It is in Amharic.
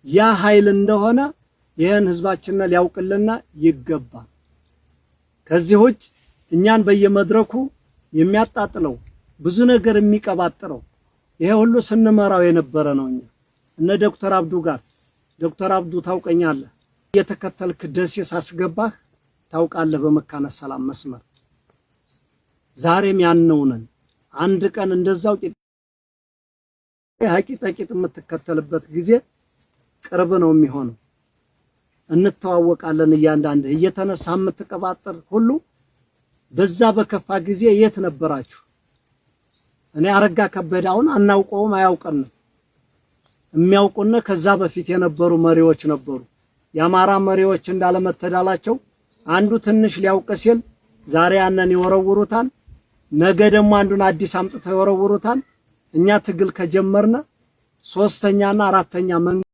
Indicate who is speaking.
Speaker 1: ያ ኃይል እንደሆነ ይሄን ህዝባችን ሊያውቅልና ይገባል። ከዚህ ውጭ እኛን በየመድረኩ የሚያጣጥለው ብዙ ነገር የሚቀባጥረው ይሄ ሁሉ ስንመራው የነበረ ነው። እነ ዶክተር አብዱ ጋር ዶክተር አብዱ ታውቀኛለህ፣ የተከተልክ ደሴ ሳስገባህ ታውቃለህ፣ በመካነ ሰላም መስመር ዛሬም ያነውነን አንድ ቀን እንደዛው ቂጥ የምትከተልበት ጊዜ ቅርብ ነው የሚሆነው። እንተዋወቃለን። እያንዳንዱ እየተነሳ የምትቀባጥር ሁሉ በዛ በከፋ ጊዜ የት ነበራችሁ? እኔ አረጋ ከበዳውን አናውቀውም፣ አያውቀንም። የሚያውቁነ ከዛ በፊት የነበሩ መሪዎች ነበሩ። የአማራ መሪዎች እንዳለመተዳላቸው አንዱ ትንሽ ሊያውቅ ሲል ዛሬ ያንን ይወረውሩታል፣ ነገ ደግሞ አንዱን አዲስ አምጥተው ይወረውሩታል። እኛ ትግል ከጀመርነ ሶስተኛና አራተኛ